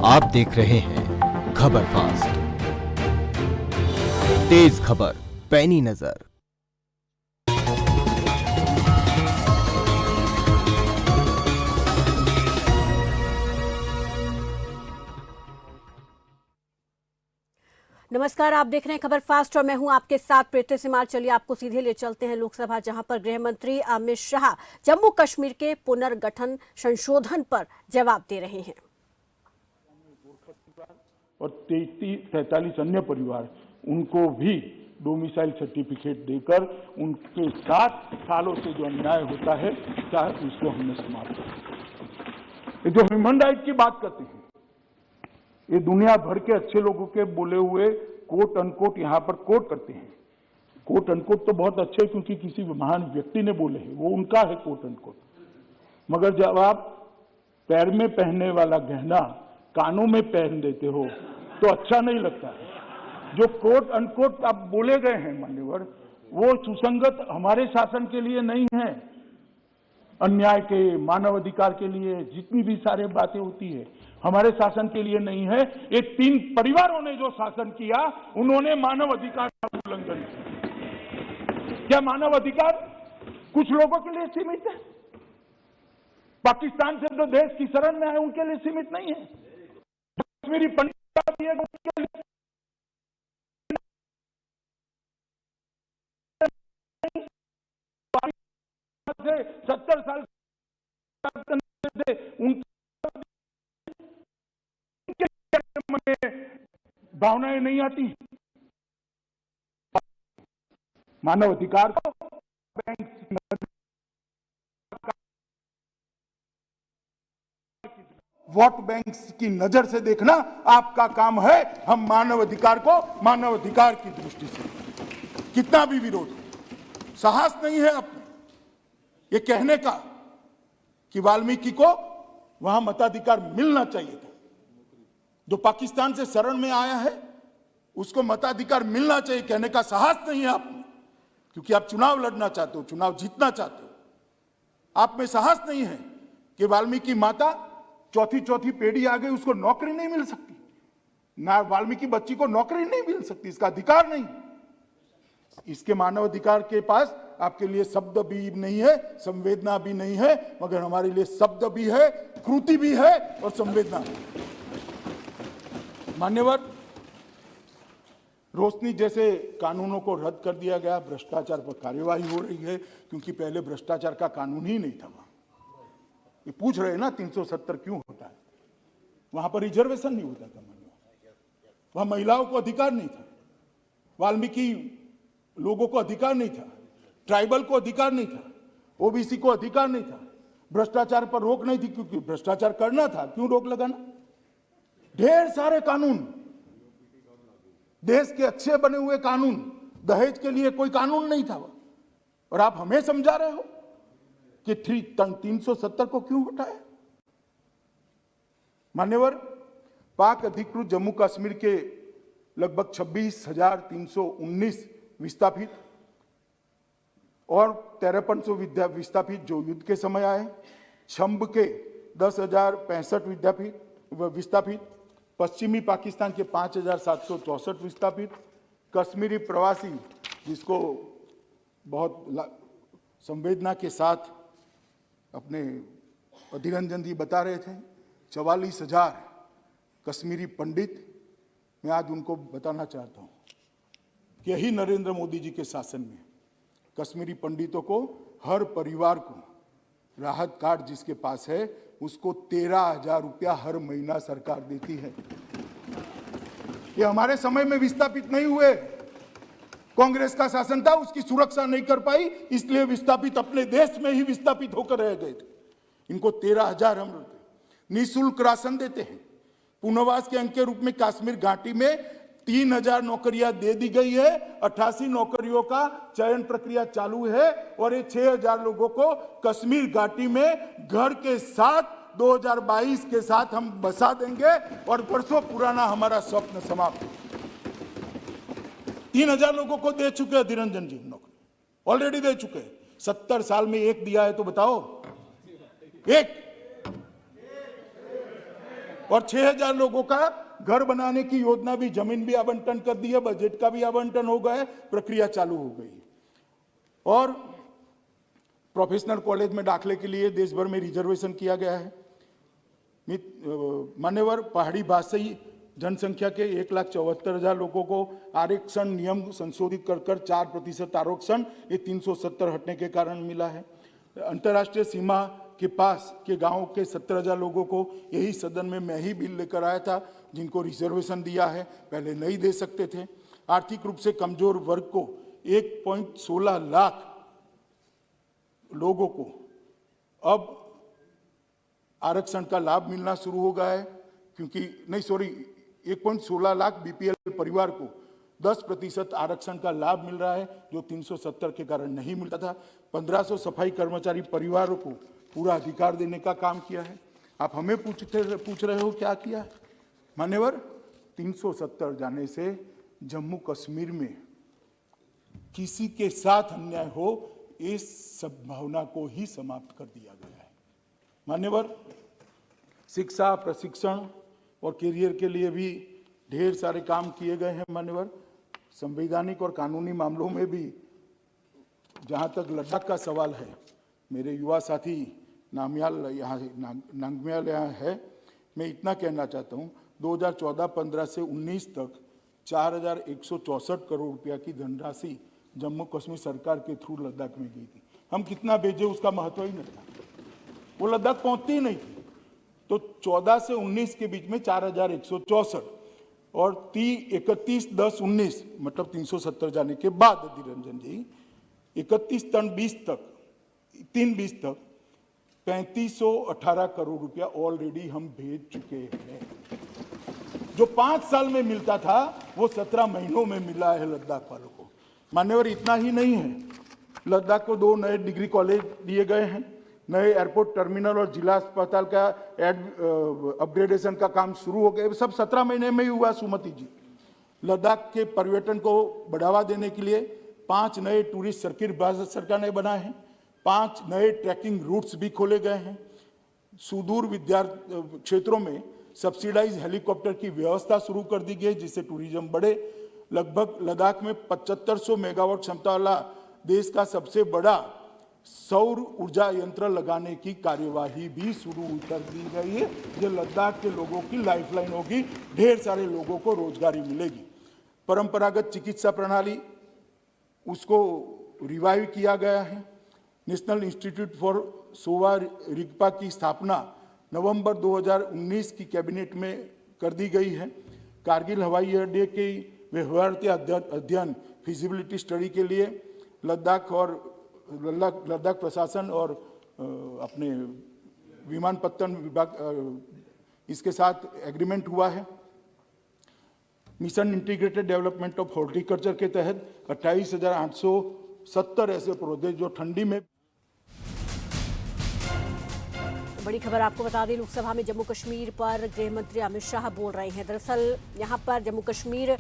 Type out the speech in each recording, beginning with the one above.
आप देख रहे हैं खबर फास्ट, तेज खबर, पैनी नजर। नमस्कार, आप देख रहे हैं खबर फास्ट और मैं हूं आपके साथ प्रीति सिमार। चलिए आपको सीधे ले चलते हैं लोकसभा, जहां पर गृह मंत्री अमित शाह जम्मू कश्मीर के पुनर्गठन संशोधन पर जवाब दे रहे हैं। और 33-43 अन्य परिवार, उनको भी डोमिसाइल सर्टिफिकेट देकर उनके 7 सालों से जो अन्याय होता है, चाहे उसको हमने समाप्त किया। जो ह्यूमन राइट की बात करते हैं, ये दुनिया भर के अच्छे लोगों के बोले हुए कोट अनकोट यहाँ पर कोट करते हैं। कोट अनकोट तो बहुत अच्छे, क्योंकि किसी महान व्यक्ति ने बोले हैं, वो उनका है कोट अनकोट। मगर जब आप पैर में पहनने वाला गहना कानों में पहन देते हो तो अच्छा नहीं लगता है। जो कोट अनकोट आप बोले गए हैं मान्यवर, वो सुसंगत हमारे शासन के लिए नहीं है। अन्याय के, मानव अधिकार के लिए जितनी भी सारी बातें होती है, हमारे शासन के लिए नहीं है। ये 3 परिवारों ने जो शासन किया, उन्होंने मानव अधिकार का उल्लंघन किया। क्या मानव अधिकार कुछ लोगों के लिए सीमित है? पाकिस्तान से जो देश की शरण में आए उनके लिए सीमित नहीं है। कश्मीरी पंडित उनके लिए 70 साल से उनके भावनाएं नहीं आती। मानव अधिकार को वोट बैंक की नजर से देखना आपका काम है। हम मानव अधिकार को मानव अधिकार की दृष्टि से, कितना भी विरोध, साहस नहीं है अपने ये कहने का कि वाल्मीकि को वहां मताधिकार मिलना चाहिए था। जो पाकिस्तान से शरण में आया है उसको मताधिकार मिलना चाहिए कहने का साहस नहीं है आप में, क्योंकि आप चुनाव लड़ना चाहते हो, चुनाव जीतना चाहते हो। आप में साहस नहीं है कि वाल्मीकि माता चौथी पीढ़ी आ गई, उसको नौकरी नहीं मिल सकती, ना वाल्मीकि बच्ची को नौकरी नहीं मिल सकती, इसका अधिकार नहीं। इसके मानव अधिकार के पास आपके लिए शब्द भी नहीं है, संवेदना भी नहीं है, मगर हमारे लिए शब्द भी है, कृति भी है और संवेदना भी। मान्यवर, रोशनी जैसे कानूनों को रद्द कर दिया गया, भ्रष्टाचार पर कार्यवाही हो रही है, क्योंकि पहले भ्रष्टाचार का कानून ही नहीं था। वहां ये पूछ रहे हैं ना 370 क्यों होता है? वहां पर रिजर्वेशन नहीं होता था, वहां महिलाओं को अधिकार नहीं था, वाल्मीकि लोगों को अधिकार नहीं था, ट्राइबल को अधिकार नहीं था, ओबीसी को अधिकार नहीं था, भ्रष्टाचार पर रोक नहीं थी, क्योंकि भ्रष्टाचार करना था, क्यों रोक लगाना? ढेर सारे कानून, देश के अच्छे बने हुए कानून, दहेज के लिए कोई कानून नहीं था। और आप हमें समझा रहे हो कि 370 को क्यों हटाया? मान्यवर, पाक अधिकृत जम्मू कश्मीर के लगभग 26,319 विस्थापित और 5300 विस्थापित जो युद्ध के समय आए, छंब के 10,065 विस्थापित, पश्चिमी पाकिस्तान के 5,764 विस्थापित, कश्मीरी प्रवासी जिसको बहुत संवेदना के साथ अपने अधीररंजन जी बता रहे थे, 44,000 कश्मीरी पंडित। मैं आज उनको बताना चाहता हूं कि यही नरेंद्र मोदी जी के शासन में कश्मीरी पंडितों को, हर परिवार को राहत कार्ड जिसके पास है उसको 13,000 रुपया हर महीना सरकार देती है। ये हमारे समय में विस्थापित नहीं हुए, कांग्रेस का शासन था, उसकी सुरक्षा नहीं कर पाई, इसलिए विस्थापित अपने देश में ही विस्थापित होकर रह गए थे। इनको 13,000 हम देते, निःशुल्क राशन देते हैं। पुनर्वास के अंक के रूप में कश्मीर घाटी में 3,000 नौकरियां दे दी गई है, 88 नौकरियों का चयन प्रक्रिया चालू है और ये 6,000 लोगों को कश्मीर घाटी में घर के साथ 2022 के साथ हम बसा देंगे और वर्षों पुराना हमारा स्वप्न समाप्त। 3,000 लोगों को दे चुके हैं धीररंजन जी नौकरी, ऑलरेडी दे चुके हैं। 70 साल में एक दिया है तो बताओ, एक और 6,000 लोगों का घर बनाने की योजना भी, जमीन भी आवंटन कर दी है, बजट का भी आवंटन हो गया है, प्रक्रिया चालू हो गई। और प्रोफेशनल कॉलेज में दाखिले के लिए देश भर में रिजर्वेशन किया गया है। मान्यवर, पहाड़ी भाषी जनसंख्या के 1,74,000 लोगों को आरक्षण नियम संशोधित कर 4% आरक्षण ये 370 हटने के कारण मिला है। अंतर्राष्ट्रीय सीमा के पास के गांवों के 17,000 लोगों को यही सदन में मैं ही बिल लेकर आया था, जिनको रिजर्वेशन दिया है, पहले नहीं दे सकते थे। आर्थिक रूप से कमजोर वर्ग को 1.16 लाख लोगों को अब आरक्षण का लाभ मिलना शुरू हो गया है, क्योंकि 1.16 लाख बीपीएल परिवार को 10% आरक्षण का लाभ मिल रहा है, जो 370 के कारण नहीं मिलता था। 1500 सफाई कर्मचारी परिवारों को पूरा अधिकार देने का काम किया है। आप हमें पूछ रहे हो क्या किया है? मान्यवर, 370 जाने से जम्मू कश्मीर में किसी के साथ अन्याय हो, इस संभावना को ही समाप्त कर दिया गया है। मान्यवर, शिक्षा, प्रशिक्षण और करियर के लिए भी ढेर सारे काम किए गए हैं। मान्यवर, संवैधानिक और कानूनी मामलों में भी, जहां तक लद्दाख का सवाल है, मेरे युवा साथी नामग्याल यहाँ है, मैं इतना कहना चाहता हूँ, 2014-15 से 19 तक 4,164 करोड़ रुपया की धनराशि जम्मू कश्मीर सरकार के थ्रू लद्दाख में गई थी। हम कितना भेजे उसका महत्व ही नहीं था, वो लद्दाख पहुंचती ही नहीं थी। तो 14 से 19 के बीच में 4,164 और 31/10/19 मतलब 370 जाने के बाद धीरंजन जी 31/3/20 तक 3/20 तक 3,518 करोड़ रुपया ऑलरेडी हम भेज चुके हैं। जो 5 साल में मिलता था वो 17 महीनों में मिला है लद्दाख वालों को। मान्यवर, इतना ही नहीं है, लद्दाख को 2 नए डिग्री कॉलेज दिए गए हैं, नए एयरपोर्ट टर्मिनल और जिला अस्पताल का अपग्रेडेशन का काम शुरू हो गया। सब 17 महीने में ही हुआ। सुमति जी, लद्दाख के पर्यटन को बढ़ावा देने के लिए 5 नए टूरिस्ट सर्किट भारत सरकार ने बनाए हैं, 5 नए ट्रैकिंग रूट्स भी खोले गए हैं। सुदूर क्षेत्रों में सब्सिडाइज हेलीकॉप्टर की व्यवस्था शुरू कर दी गई, जिससे टूरिज्म बढ़े। लगभग लद्दाख में 7500 मेगावाट क्षमता वाला देश का सबसे बड़ा सौर ऊर्जा यंत्र लगाने की कार्यवाही भी शुरू कर दी गई है, जो लद्दाख के लोगों की लाइफलाइन होगी, ढेर सारे लोगों को रोजगारी मिलेगी। परंपरागत चिकित्सा प्रणाली उसको रिवाइव किया गया है। National institute for Sowa Rigpa की स्थापना नवंबर 2019 की कैबिनेट में कर दी गई है। कारगिल हवाई अड्डे के व्यवहार्य अध्ययन फिजिबिलिटी स्टडी के लिए लद्दाख प्रशासन और अपने विमानपत्तन विभाग इसके साथ एग्रीमेंट हुआ है। Mission integrated development of horticulture के तहत 28,870 ऐसे पौधे जो ठंडी में। बड़ी खबर आपको बता दें, लोकसभा में जम्मू कश्मीर पर गृह मंत्री अमित शाह बोल रहे हैं। दरअसल यहां पर जम्मू कश्मीर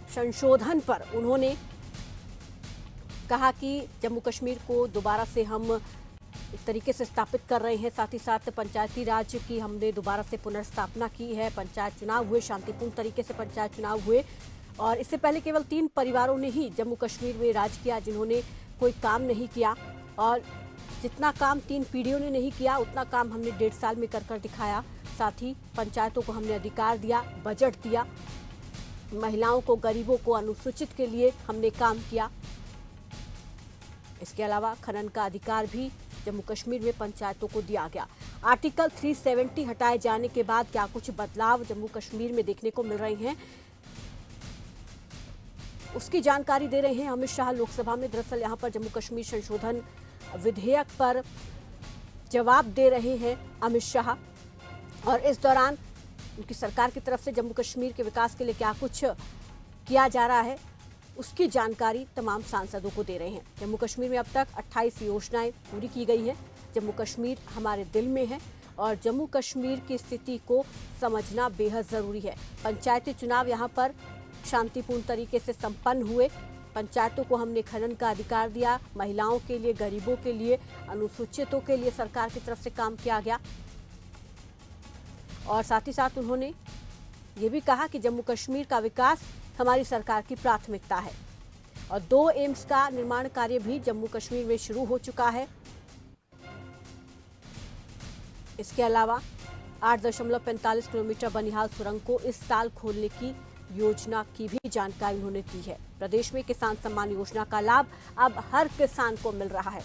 संशोधन पर उन्होंने कहा कि जम्मू कश्मीर को दोबारा से हम एक तरीके से स्थापित कर रहे हैं। साथ ही साथ पंचायती राज की हमने दोबारा से पुनर्स्थापना की है। पंचायत चुनाव हुए, शांतिपूर्ण तरीके से पंचायत चुनाव हुए, और इससे पहले केवल 3 परिवारों ने ही जम्मू कश्मीर में राज किया, जिन्होंने कोई काम नहीं किया। और जितना काम 3 पीढ़ियों ने नहीं किया, उतना काम हमने 1.5 साल में कर दिखाया। साथ ही पंचायतों को हमने अधिकार दिया, बजट दिया, महिलाओं को, गरीबों को, अनुसूचित के लिए हमने काम किया। इसके अलावा खनन का अधिकार भी जम्मू कश्मीर में पंचायतों को दिया गया। आर्टिकल 370 हटाए जाने के बाद क्या कुछ बदलाव जम्मू कश्मीर में देखने को मिल रहे हैं, उसकी जानकारी दे रहे हैं अमित शाह लोकसभा में। दरअसल यहां पर जम्मू कश्मीर संशोधन विधेयक पर जवाब दे रहे हैं अमित शाह, और इस दौरान उनकी सरकार की तरफ से जम्मू कश्मीर के विकास के लिए क्या कुछ किया जा रहा है, उसकी जानकारी तमाम सांसदों को दे रहे हैं। जम्मू कश्मीर में अब तक 28 योजनाएं पूरी की गई हैं। जम्मू कश्मीर हमारे दिल में है और जम्मू कश्मीर की स्थिति को समझना बेहद जरूरी है। पंचायती चुनाव यहां पर शांतिपूर्ण तरीके से संपन्न हुए। पंचायतों को हमने खनन का अधिकार दिया, महिलाओं के लिए, गरीबों के लिए, अनुसूचितों के लिए सरकार की तरफ से काम किया गया। और साथ ही साथ उन्होंने ये भी कहा कि जम्मू कश्मीर का विकास हमारी सरकार की प्राथमिकता है और 2 एम्स का निर्माण कार्य भी जम्मू कश्मीर में शुरू हो चुका है। इसके अलावा 8.45 किलोमीटर बनिहाल सुरंग को इस साल खोलने की योजना की भी जानकारी उन्होंने दी है। प्रदेश में किसान सम्मान योजना का लाभ अब हर किसान को मिल रहा है।